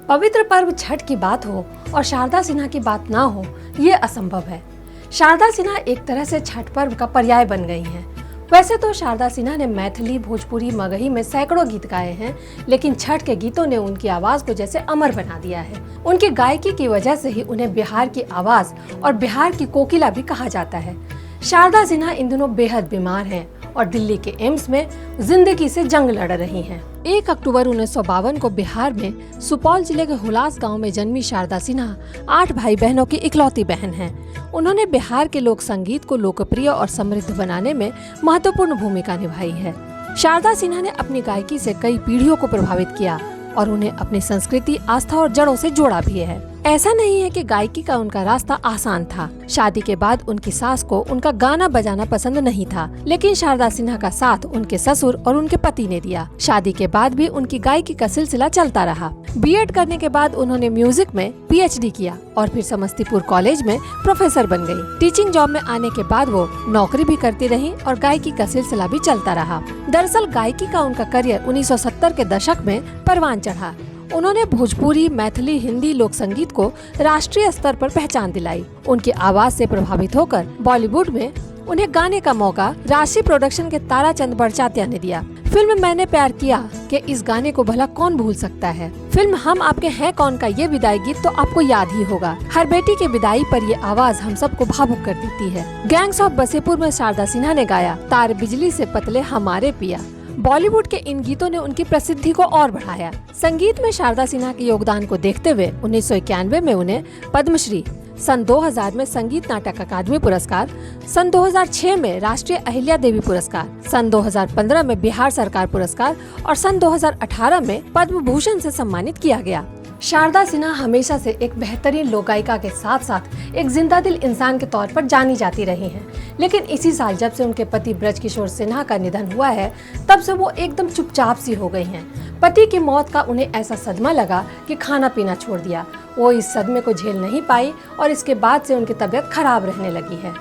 पवित्र पर्व छठ की बात हो और शारदा सिन्हा की बात ना हो, ये असंभव है। शारदा सिन्हा एक तरह से छठ पर्व का पर्याय बन गई हैं। वैसे तो शारदा सिन्हा ने मैथिली, भोजपुरी, मगही में सैकड़ों गीत गाए हैं, लेकिन छठ के गीतों ने उनकी आवाज को जैसे अमर बना दिया है। उनकी गायकी की वजह से ही उन्हें बिहार की आवाज और बिहार की कोकिला भी कहा जाता है। शारदा सिन्हा इन दिनों बेहद बीमार हैं और दिल्ली के एम्स में जिंदगी से जंग लड़ रही हैं। 1 अक्टूबर 1952 को बिहार में सुपौल जिले के हुलास गांव में जन्मी शारदा सिन्हा 8 भाई बहनों की इकलौती बहन हैं। उन्होंने बिहार के लोक संगीत को लोकप्रिय और समृद्ध बनाने में महत्वपूर्ण भूमिका निभाई है। शारदा सिन्हा ने अपनी गायकी से कई पीढ़ियों को प्रभावित किया और उन्हें अपनी संस्कृति, आस्था और जड़ों से जोड़ा भी है। ऐसा नहीं है कि गायकी का उनका रास्ता आसान था। शादी के बाद उनकी सास को उनका गाना बजाना पसंद नहीं था, लेकिन शारदा सिन्हा का साथ उनके ससुर और उनके पति ने दिया। शादी के बाद भी उनकी गायकी का सिलसिला चलता रहा। बीएड करने के बाद उन्होंने म्यूजिक में पीएचडी किया और फिर समस्तीपुर कॉलेज में प्रोफेसर बन गयी। टीचिंग जॉब में आने के बाद वो नौकरी भी करती रही और गायकी का सिलसिला भी चलता रहा। दरअसल गायकी का उनका करियर 1970 के दशक में परवान चढ़ा। उन्होंने भोजपुरी, मैथिली, हिंदी लोक संगीत को राष्ट्रीय स्तर पर पहचान दिलाई। उनकी आवाज से प्रभावित होकर बॉलीवुड में उन्हें गाने का मौका राशि प्रोडक्शन के ताराचंद बड़चात्या ने दिया। फिल्म मैंने प्यार किया के इस गाने को भला कौन भूल सकता है। फिल्म हम आपके हैं कौन का ये विदाई गीत तो आपको याद ही होगा। हर बेटी के विदाई पर ये आवाज हम सबको भावुक कर देती है। गैंग्स ऑफ बसेपुर में शारदा सिन्हा ने गाया तार बिजली से पतले हमारे पिया। बॉलीवुड के इन गीतों ने उनकी प्रसिद्धि को और बढ़ाया। संगीत में शारदा सिन्हा के योगदान को देखते हुए 1991 में उन्हें पद्मश्री, सन 2000 में संगीत नाटक अकादमी पुरस्कार, सन 2006 में राष्ट्रीय अहिल्या देवी पुरस्कार, सन 2015 में बिहार सरकार पुरस्कार और सन 2018 में पद्म भूषण से सम्मानित किया गया। शारदा सिन्हा हमेशा से एक बेहतरीन लोक गायिका के साथ साथ एक जिंदा दिल इंसान के तौर पर जानी जाती रही हैं। लेकिन इसी साल जब से उनके पति ब्रजकिशोर सिन्हा का निधन हुआ है, तब से वो एकदम चुपचाप सी हो गई हैं। पति की मौत का उन्हें ऐसा सदमा लगा कि खाना पीना छोड़ दिया। वो इस सदमे को झेल नहीं पाई और इसके बाद से उनकी तबीयत खराब रहने लगी है।